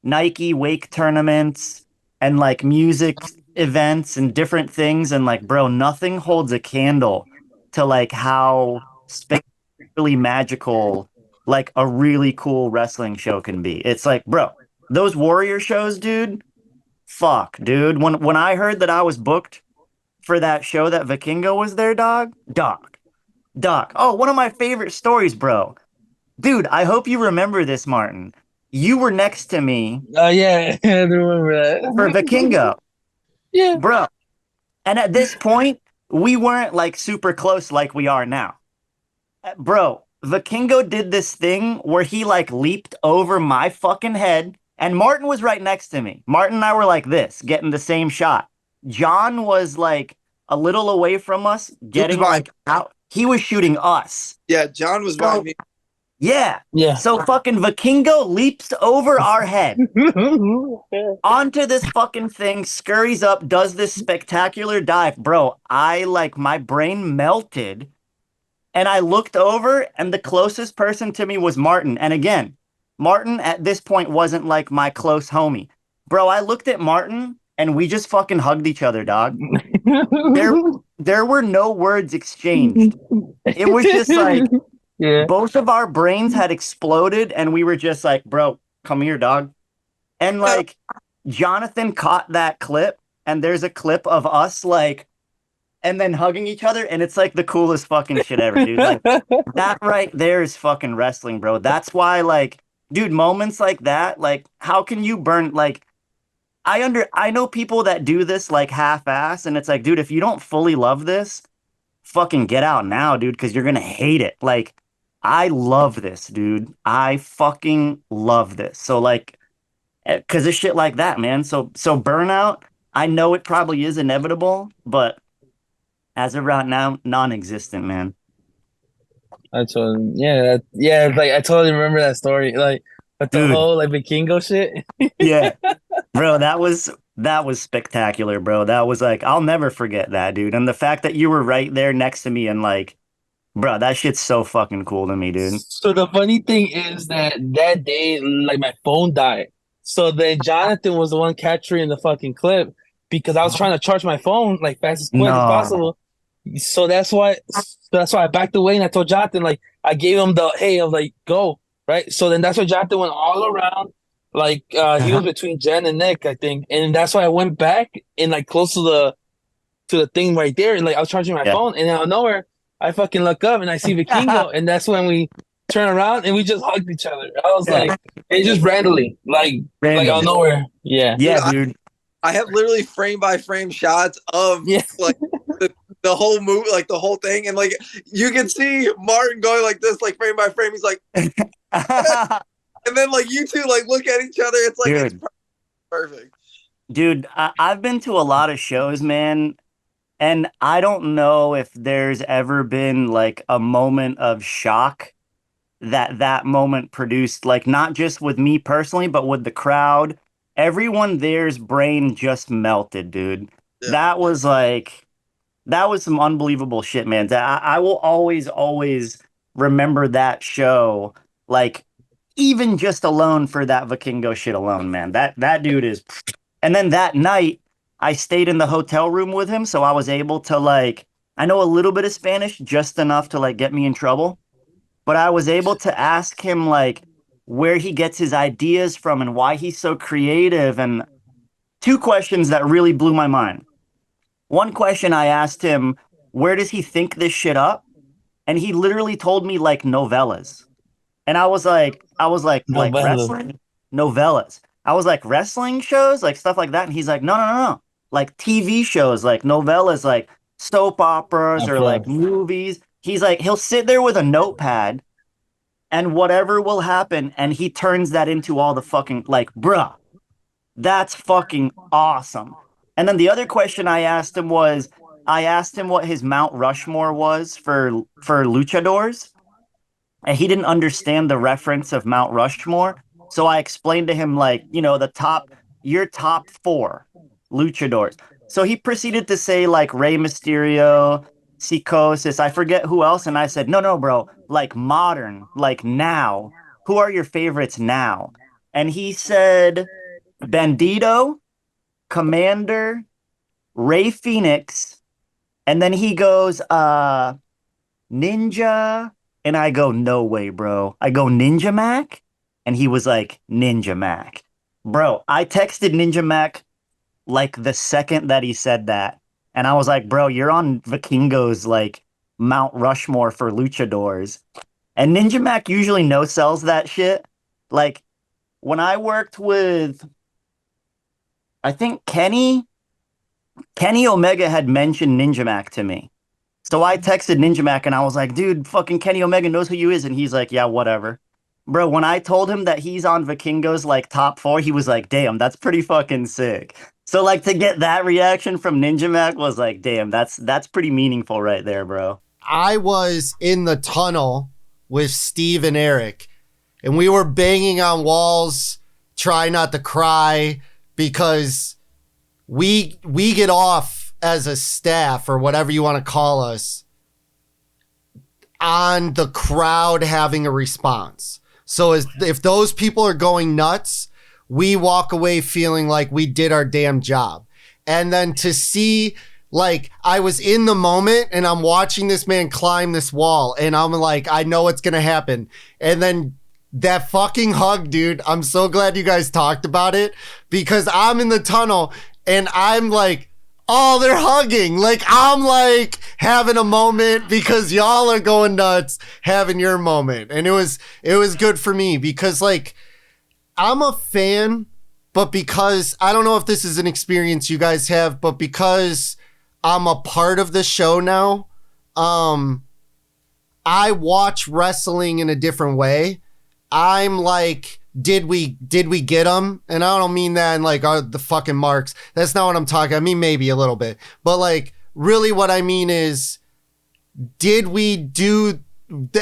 Nike wake tournaments and like music events and different things. And like, bro, nothing holds a candle to like how spectacularly magical like a really cool wrestling show can be. It's like, bro, those Warrior shows, dude, fuck, dude. When I heard that I was booked for that show that Vikingo was there, dog. Oh, one of my favorite stories, bro. Dude, I hope you remember this, Martin. You were next to me Oh yeah, I remember for that. Vikingo, Yeah. bro. And at this point, we weren't like super close like we are now. Bro, Vikingo did this thing where he like leaped over my fucking head, and Martin was right next to me. Martin and I were like this, getting the same shot. John was like a little away from us, He was getting by like out. He was shooting us. Yeah, John was by So, me. yeah. Yeah. So fucking Vikingo leaps over our head onto this fucking thing, scurries up, does this spectacular dive. Bro, I like my brain melted and I looked over and the closest person to me was Martin. And again, Martin at this point wasn't like my close homie. Bro, I looked at Martin and we just fucking hugged each other, dog. There were no words exchanged. It was just like Yeah. both of our brains had exploded and we were just like, bro, come here, dog. And like Jonathan caught that clip and there's a clip of us like and then hugging each other and it's like the coolest fucking shit ever, dude. Like that right there is fucking wrestling, bro. That's why like dude, moments like that, like how can you burn like I know people that do this like half-ass and it's like, dude, if you don't fully love this, fucking get out now, dude, because you're gonna hate it. Like I love this, dude. I fucking love this. So like because of shit like that, man. So burnout, I know it probably is inevitable, but as of right now, non-existent, man. I told yeah, it's like I totally remember that story. Like, but the Dude, whole like Vikingo shit. yeah. Bro, that was spectacular, bro. That was like I'll never forget that, dude. And the fact that you were right there next to me and like Bro, that shit's so fucking cool to me, dude. So the funny thing is that day, like my phone died. So then Jonathan was the one capturing the fucking clip because I was trying to charge my phone like fast as quick as No. possible. So that's why I backed away and I told Jonathan like I gave him the hey, I was like go right. So then that's why Jonathan went all around like he was between Jen and Nick I think, and that's why I went back and like close to the thing right there, and like I was charging my Yeah. phone, and out of nowhere, I fucking look up and I see Vikingo, and that's when we turn around and we just hugged each other. I was Yeah. like, it just randomly, like out of Random. nowhere. Yeah. Yeah, Dude, dude. I have literally frame by frame shots of Yeah. like the whole movie, like the whole thing, and like you can see Martin going like this, like frame by frame. He's like, and then like you two like look at each other. It's like it's Dude. perfect. Dude, I've been to a lot of shows, man, and I don't know if there's ever been like a moment of shock that that moment produced, like not just with me personally, but with the crowd. Everyone there's brain just melted, dude. Yeah. That was like, that was some unbelievable shit, man. I will always, always remember that show, like even just alone for that Vikingo shit alone, man. That dude is. And then that night, I stayed in the hotel room with him, so I was able to like, I know a little bit of Spanish, just enough to like get me in trouble, but I was able to ask him like where he gets his ideas from and why he's so creative. And two questions that really blew my mind. One question I asked him, where does he think this shit up? And he literally told me like novellas. And I was like Novella. wrestling novellas. I was like wrestling shows, like stuff like that. And he's like, no, no, no, no. Like TV shows, like novellas, like soap operas or like movies. He's like, he'll sit there with a notepad and whatever will happen. And he turns that into all the fucking like, bruh, that's fucking awesome. And then the other question I asked him was, I asked him what his Mount Rushmore was for luchadors, and he didn't understand the reference of Mount Rushmore. So I explained to him, like, you know, your top four luchadors. So he proceeded to say, like, Rey Mysterio, Psychosis, I forget who else. And I said, no, no, bro, like modern, like now. Who are your favorites now? And he said, Bandito, Commander, Ray Phoenix. And then he goes, Ninja. And I go, no way, bro. I go, Ninja Mac? And he was like, Ninja Mac. Bro, I texted Ninja Mac like the second that he said that. And I was like, bro, you're on Vikingo's like Mount Rushmore for luchadors. And Ninja Mac usually no sells that shit. Like when I worked with, I think Kenny Omega had mentioned Ninja Mac to me. So I texted Ninja Mac and I was like, dude, fucking Kenny Omega knows who you is. And he's like, yeah, whatever. Bro, when I told him that he's on Vikingo's like top four, he was like, damn, that's pretty fucking sick. So like to get that reaction from Ninja Mac was like, damn, that's pretty meaningful right there, bro. I was in the tunnel with Steve and Eric, and we were banging on walls, try not to cry, because we get off as a staff or whatever you want to call us on the crowd having a response. So if those people are going nuts, we walk away feeling like we did our damn job. And then to see, like, I was in the moment and I'm watching this man climb this wall and I'm like, I know what's going to happen. And then that fucking hug, dude, I'm so glad you guys talked about it, because I'm in the tunnel and I'm like, oh, they're hugging. Like, I'm like having a moment because y'all are going nuts having your moment. And it was good for me because, like, I'm a fan, but because I don't know if this is an experience you guys have, but because I'm a part of the show now, I watch wrestling in a different way. I'm like, did we get them? And I don't mean that in like the fucking marks. That's not what I'm talking. I mean, maybe a little bit, but like really what I mean is, did we do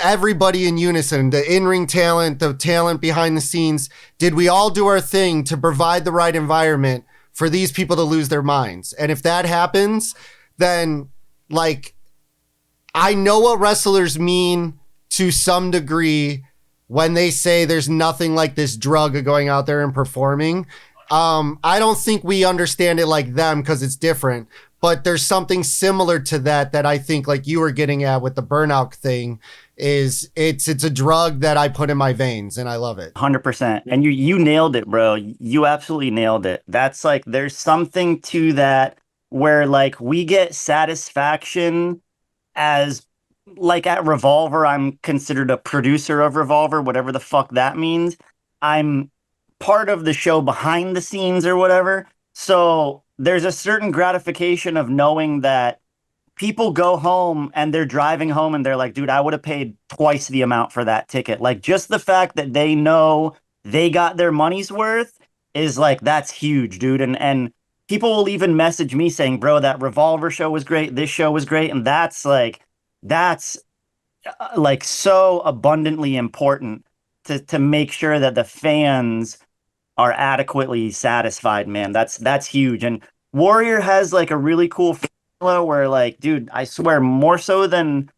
everybody in unison, the in-ring talent, the talent behind the scenes? Did we all do our thing to provide the right environment for these people to lose their minds? And if that happens, then like, I know what wrestlers mean to some degree when they say there's nothing like this drug of going out there and performing. I don't think we understand it like them because it's different, but there's something similar to that I think like you were getting at with the burnout thing is it's a drug that I put in my veins and I love it. 100%. And you nailed it, bro. You absolutely nailed it. That's like, there's something to that where like we get satisfaction as like at Revolver, I'm considered a producer of Revolver, whatever the fuck that means. I'm part of the show behind the scenes or whatever. So there's a certain gratification of knowing that people go home and they're driving home and they're like, dude, I would have paid twice the amount for that ticket. Like just the fact that they know they got their money's worth is like, that's huge, dude. And people will even message me saying, bro, that Revolver show was great. This show was great. And that's like so abundantly important to make sure that the fans are adequately satisfied, man. That's huge. And Warrior has like a really cool formula where like, dude, I swear more so than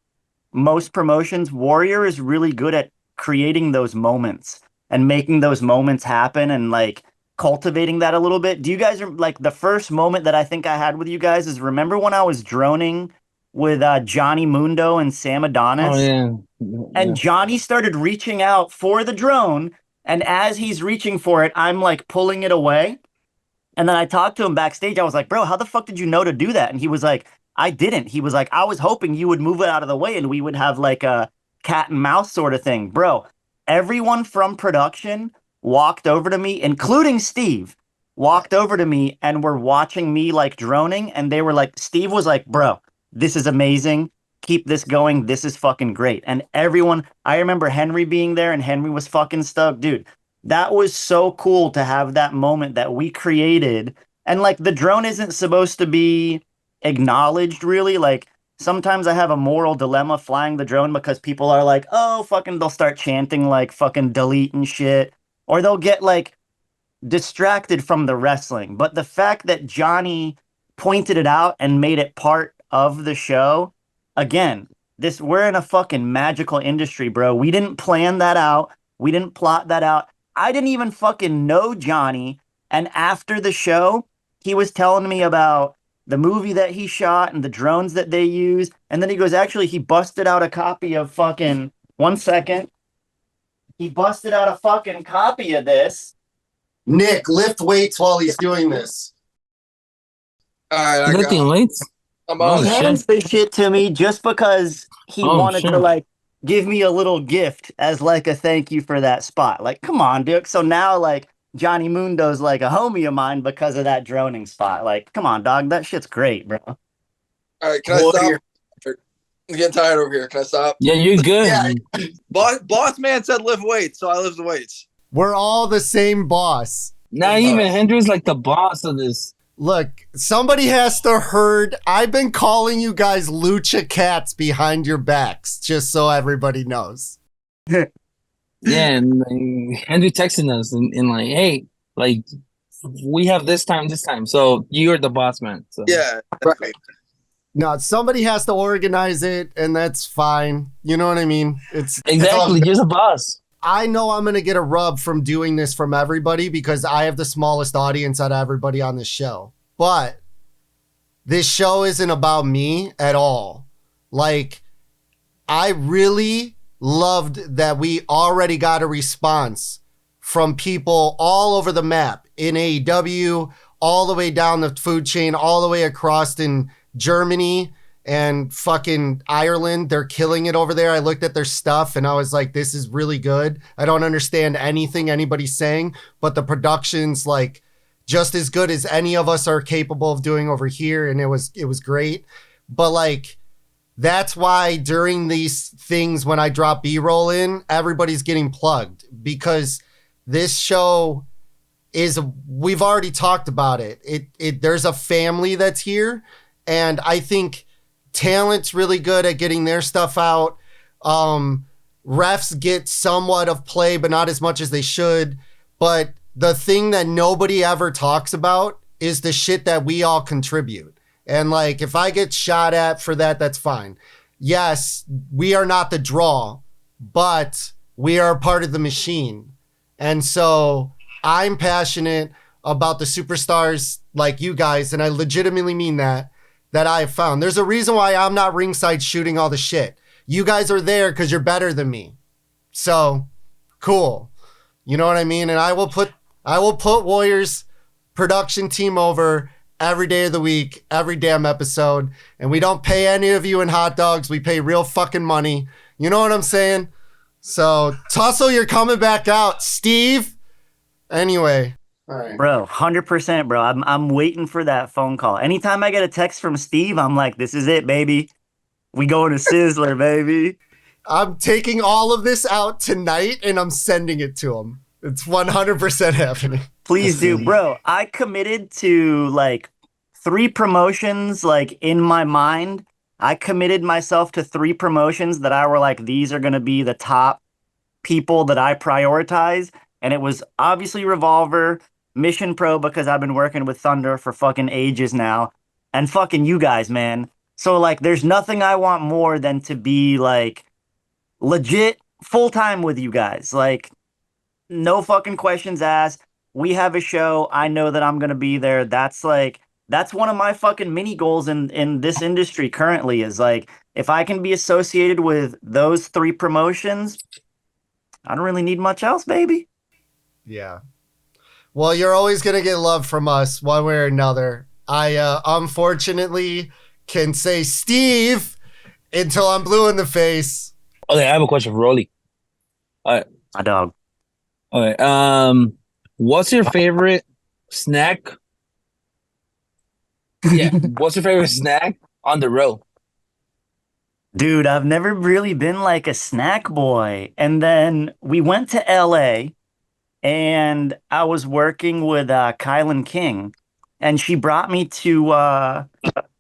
most promotions, Warrior is really good at creating those moments and making those moments happen and like cultivating that a little bit. Do you guys like the first moment that I think I had with you guys is remember when I was droning with Johnny Mundo and Sam Adonis? Oh yeah. And Johnny started reaching out for the drone. And as he's reaching for it, I'm like pulling it away. And then I talked to him backstage. I was like, bro, how the fuck did you know to do that? And he was like, I didn't. He was like, I was hoping you would move it out of the way and we would have like a cat and mouse sort of thing. Bro, everyone from production walked over to me, including Steve, walked over to me and were watching me like droning. And they were like, Steve was like, bro, this is amazing. Keep this going. This is fucking great. And everyone, I remember Henry being there and Henry was fucking stoked. Dude, that was so cool to have that moment that we created. And like the drone isn't supposed to be acknowledged really. Like sometimes I have a moral dilemma flying the drone because people are like, oh, fucking, they'll start chanting like fucking delete and shit. Or they'll get like distracted from the wrestling. But the fact that Johnny pointed it out and made it part of the show, again, we're in a fucking magical industry, bro. We didn't plan that out. We didn't plot that out. I didn't even fucking know Johnny. And after the show, he was telling me about the movie that he shot and the drones that they use. And then he goes, actually, he busted out a copy of fucking, 1 second. He busted out a fucking copy of this. Nick, lift weights while he's doing this. All right, I got Lifting weights? I'm Oh, on He it. shit. hands this shit to me just because he Oh, wanted shit. to like give me a little gift as like a thank you for that spot. Like, come on, dude. So now like Johnny Mundo's like a homie of mine because of that droning spot. Like, come on, dog. That shit's great, bro. All right, can I stop? I'm getting tired over here. Can I stop? Yeah, you're good. Yeah. Boss man said lift weights, so I lift the weights. We're all the same boss. Not even Hendry's like the boss of this. Look, somebody has to herd. I've been calling you guys lucha cats behind your backs, just so everybody knows. Yeah, and like, Henry texting us and like, hey, like we have this time. So you're the boss man. So. Yeah, right. No, somebody has to organize it, and that's fine. You know what I mean? It's Exactly, you're the boss. I know I'm going to get a rub from doing this from everybody because I have the smallest audience out of everybody on this show. But this show isn't about me at all. Like, I really loved that we already got a response from people all over the map in AEW, all the way down the food chain, all the way across in Germany and fucking Ireland. They're killing it over there. I looked at their stuff and I was like, this is really good. I don't understand anything anybody's saying, but the production's like just as good as any of us are capable of doing over here. And it was great. But like, that's why during these things, when I drop B-roll in, everybody's getting plugged because this show we've already talked about it. There's a family that's here. And I think talent's really good at getting their stuff out. Refs get somewhat of play, but not as much as they should. But the thing that nobody ever talks about is the shit that we all contribute. And like, if I get shot at for that, that's fine. yes, we are not the draw, but we are part of the machine. And so I'm passionate about the superstars like you guys, and I legitimately mean that I have found. There's a reason why I'm not ringside shooting all the shit. You guys are there because you're better than me. So cool. You know what I mean? And I will put Warriors production team over every day of the week, every damn episode. And we don't pay any of you in hot dogs. We pay real fucking money. You know what I'm saying? So Tussle, you're coming back out. Steve. Anyway. All right. Bro, 100%, bro. I'm waiting for that phone call. Anytime I get a text from Steve, I'm like, this is it, baby. We going to Sizzler, baby. I'm taking all of this out tonight and I'm sending it to him. It's 100% happening. Please do, bro. I committed to like 3 promotions, like in my mind. I committed myself to 3 promotions that I were like, these are going to be the top people that I prioritize. And it was obviously Revolver, Mission Pro, because I've been working with Thunder for fucking ages now, and fucking you guys, man. So like, there's nothing I want more than to be like legit full time with you guys. Like, no fucking questions asked. We have a show. I know that I'm gonna be there. That's one of my fucking mini goals in this industry currently, is like, if I can be associated with those 3 promotions, I don't really need much else, baby. Yeah. Well, you're always going to get love from us one way or another. I unfortunately can say Steve until I'm blue in the face. Okay, I have a question for Rolly. All right. My dog. Okay. What's your favorite snack? Yeah. What's your favorite snack on the road? Dude, I've never really been like a snack boy. And then we went to LA and I was working with Kylan King, and she brought me to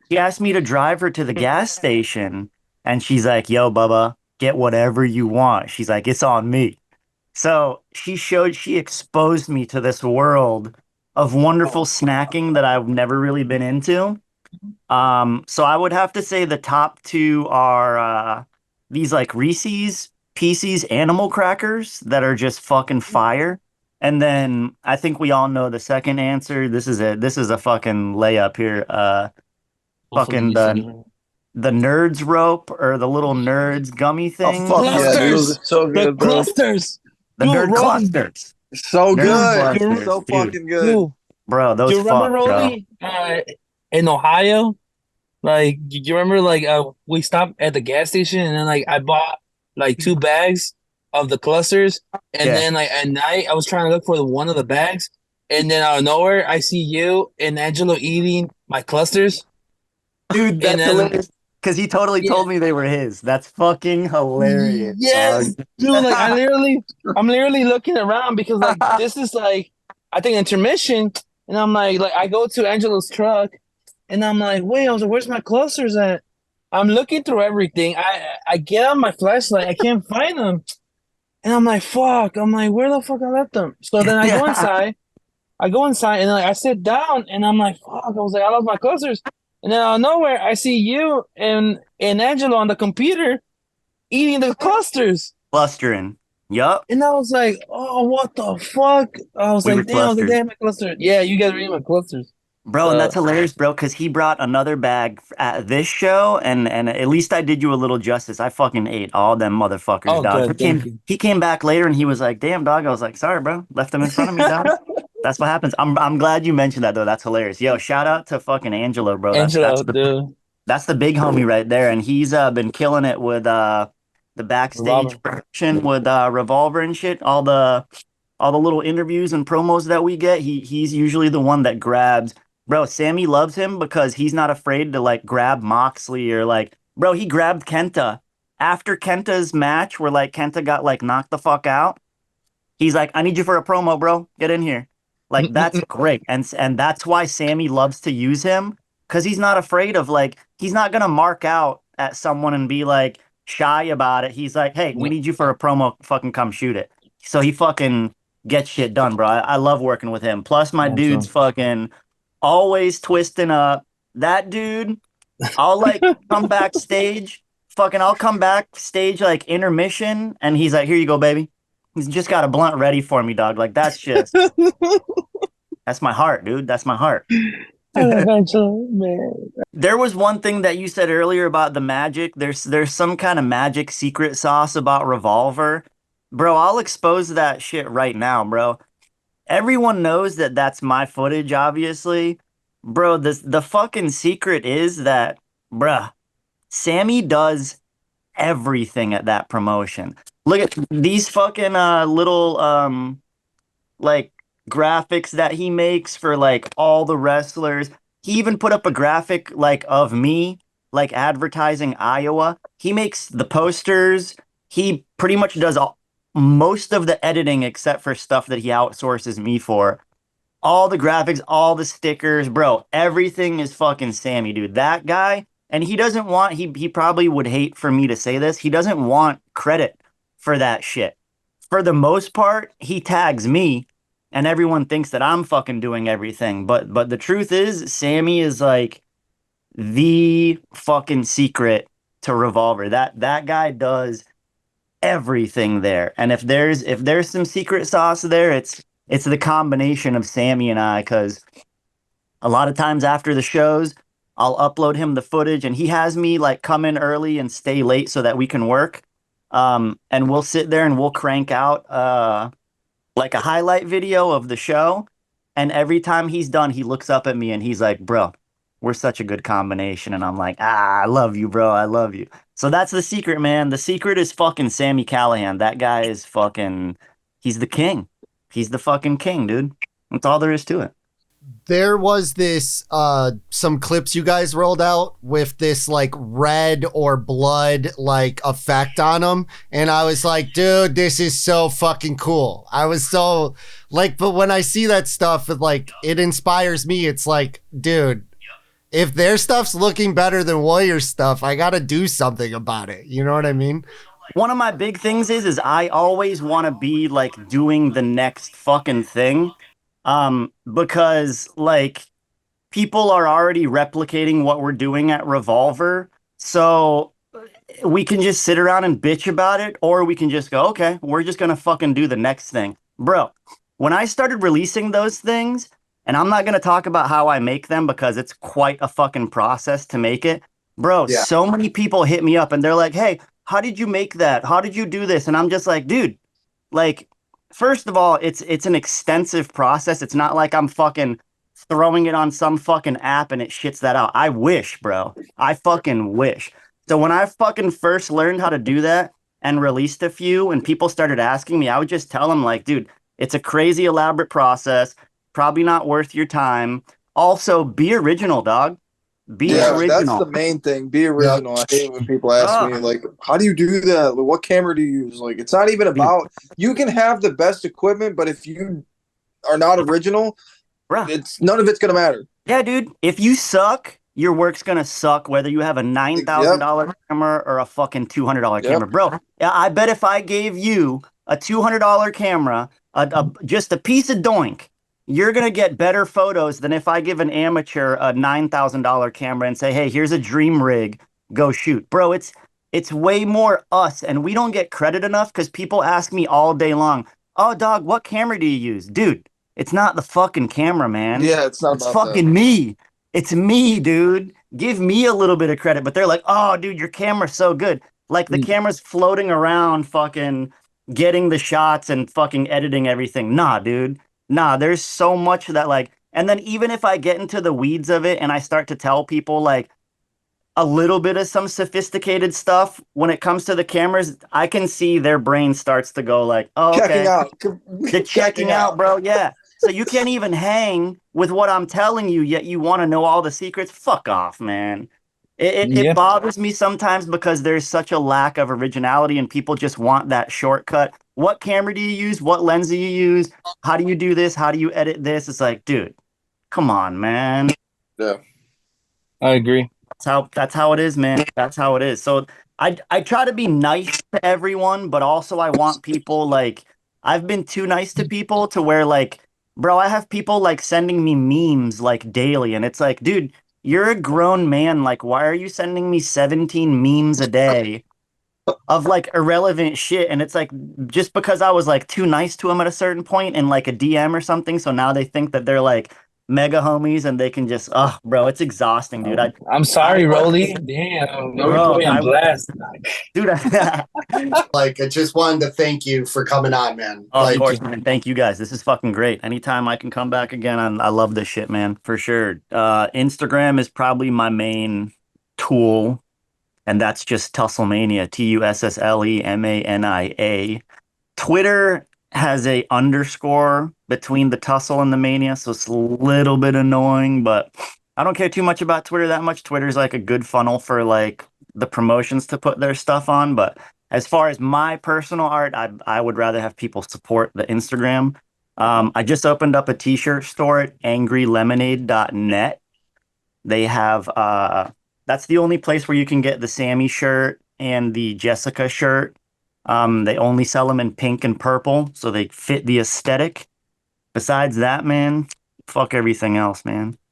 she asked me to drive her to the gas station, and she's like, yo, Bubba, get whatever you want. She's like, it's on me. So she exposed me to this world of wonderful snacking that I've never really been into. So I would have to say the top 2 are these like Reese's Pieces animal crackers that are just fucking fire. And then I think we all know the second answer. This is a fucking layup here. Fucking the Nerds rope, or the little Nerds gummy thing. Oh, fuck yeah, dude. Those are so The good, bro. clusters. The Dude, Nerd Rolly. clusters. So Nerd good. clusters, So dude. fucking good. Dude, Bro, those do you remember, fuck, bro. Rolly, in Ohio? Like, do you remember, like, we stopped at the gas station and then, like, I bought, like, 2 bags of the clusters. And Yeah. then, like, at night, I was trying to look for one of the bags. And then out of nowhere, I see you and Angelo eating my clusters. Dude, that's And then- hilarious. Because he totally Yeah. told me they were his. That's fucking hilarious. Yes, dog. dude. Like, I'm literally looking around because, like, this is, like, I think intermission. And I'm like, I go to Angelo's truck. And I'm like, wait, I was like, where's my clusters at? I'm looking through everything. I get on my flashlight. I can't find them. And I'm like, fuck. I'm like, where the fuck I left them? So then I go inside. And like, I sit down and I'm like, fuck. I was like, I lost my clusters. And then out of nowhere, I see you and Angelo on the computer eating the clusters. Clustering. Yup. And I was like, oh, what the fuck? I was We were like, damn, I was like, clustered. damn, my clusters. Yeah, you guys are eating my clusters. Bro, and that's hilarious, bro, because he brought another bag at this show, and at least I did you a little justice. I fucking ate all them motherfuckers, Oh, dog. good, thank you. He came back later and he was like, damn, dog. I was like, sorry, bro. Left them in front of me, dog. That's what happens. I'm glad you mentioned that, though. That's hilarious. Yo, shout out to fucking Angelo, bro. Angelo, dude. That's the big homie right there, and he's been killing it with the backstage Revolver. production with Revolver and shit. All the little interviews and promos that we get, he's usually the one that grabs. Bro, Sammy loves him because he's not afraid to like grab Moxley, or like, bro, he grabbed Kenta after Kenta's match where like Kenta got like knocked the fuck out. He's like, I need you for a promo, bro. Get in here. Like, that's great. And that's why Sammy loves to use him, because he's not afraid of, like, he's not gonna mark out at someone and be like shy about it. He's like, hey, we need you for a promo, fucking come shoot it. So he fucking gets shit done, bro. I love working with him. Plus my dude's fucking always twisting up. That dude, I'll like come backstage fucking, I'll come backstage like intermission, and he's like, "Here you go, baby." He's just got a blunt ready for me, dog. Like that's my heart, dude. That's my heart. Eventually, man. There was one thing that you said earlier about the magic. There's some kind of magic secret sauce about Revolver. Bro, I'll expose that shit right now, bro. Everyone knows that that's my footage, obviously. Bro, the fucking secret is that, bruh, Sammy does everything at that promotion. Look at these fucking little like graphics that he makes for like all the wrestlers. He even put up a graphic like of me, like advertising Iowa. He makes the posters. He pretty much does most of the editing except for stuff that he outsources me for. All the graphics, all the stickers, bro, everything is fucking Sammy, dude. That guy, and he doesn't want, he probably would hate for me to say this. He doesn't want credit for that shit. For the most part, he tags me and everyone thinks that I'm fucking doing everything. But the truth is, Sammy is like the fucking secret to Revolver. That guy does everything there. And if there's some secret sauce there, it's the combination of Sammy and I, because a lot of times after the shows, I'll upload him the footage and he has me like come in early and stay late so that we can work. And we'll sit there and we'll crank out like a highlight video of the show. And every time he's done, he looks up at me and he's like, "Bro, we're such a good combination." And I'm like, "I love you, bro. I love you." So that's the secret, man. The secret is fucking Sammy Callahan. That guy is fucking, he's the king. He's the fucking king, dude. That's all there is to it. There was this some clips you guys rolled out with this like red or blood like effect on them, and I was like, dude, this is so fucking cool. I was so like, but when I see that stuff, it inspires me. It's like, dude, if their stuff's looking better than Warrior stuff, I gotta do something about it. You know what I mean? One of my big things is I always want to be like doing the next fucking thing. Because like people are already replicating what we're doing at Revolver. So we can just sit around and bitch about it, or we can just go, okay, we're just gonna fucking do the next thing. Bro, when I started releasing those things, and I'm not gonna talk about how I make them because it's quite a fucking process to make it. Bro, Yeah. so many people hit me up and they're like, "Hey, how did you make that? How did you do this?" And I'm just like, dude, like, first of all, it's an extensive process. It's not like I'm fucking throwing it on some fucking app and it shits that out. I wish, bro. I fucking wish. So when I fucking first learned how to do that and released a few and people started asking me, I would just tell them like, dude, it's a crazy elaborate process, probably not worth your time. Also, be original, dog. Be Yeah, original. that's the main thing. Be original. I hate when people ask me, like, how do you do that? Like, what camera do you use? Like, it's not even about, you can have the best equipment, but if you are not original, Bruh. it's none of it's gonna matter. Yeah, dude. If you suck, your work's gonna suck, whether you have a $9,000 camera or a fucking $200 Yep. camera. Bro, I bet if I gave you a $200 camera, just a piece of doink, you're gonna get better photos than if I give an amateur a $9,000 camera and say, "Hey, here's a dream rig, go shoot." Bro, it's way more us, and we don't get credit enough because people ask me all day long, "Oh, dog, what camera do you use?" Dude, it's not the fucking camera, man. Yeah, it's not It's about fucking me. It's me, dude. Give me a little bit of credit. But they're like, "Oh, dude, your camera's so good." Like the camera's floating around fucking getting the shots and fucking editing everything. Nah, dude. Nah, there's so much that like, and then even if I get into the weeds of it and I start to tell people like a little bit of some sophisticated stuff when it comes to the cameras, I can see their brain starts to go like, "Oh, okay." Checking out. They're checking out, bro. Yeah. So you can't even hang with what I'm telling you, yet you want to know all the secrets. Fuck off, man. It bothers me sometimes because there's such a lack of originality and people just want that shortcut. What camera do you use? What lens do you use? How do you do this? How do you edit this? It's like, dude, come on, man. Yeah. I agree. That's how it is, man. That's how it is. So I try to be nice to everyone, but also I want people like, I've been too nice to people to where like, bro, I have people like sending me memes like daily, and it's like, dude, you're a grown man. Like, why are you sending me 17 memes a day of like irrelevant shit? And it's like, just because I was like too nice to him at a certain point in like a DM or something. So now they think that they're like mega homies and they can just, oh, bro, it's exhausting, dude. I'm sorry, Rolly. Damn, don't put me on blast. Dude, Like, I just wanted to thank you for coming on, man. of Like, course, man. Thank you guys. This is fucking great. Anytime I can come back again, I love this shit, man, for sure. Instagram is probably my main tool, and that's just TussleMania, TussleMania. Twitter has a underscore between the tussle and the mania, so it's a little bit annoying, but I don't care too much about Twitter that much. Twitter's like a good funnel for like the promotions to put their stuff on, but as far as my personal art, I would rather have people support the Instagram. I just opened up a t-shirt store at angrylemonade.net. They have that's the only place where you can get the Sammy shirt and the Jessica shirt. They only sell them in pink and purple, so they fit the aesthetic. Besides that, man, fuck everything else, man.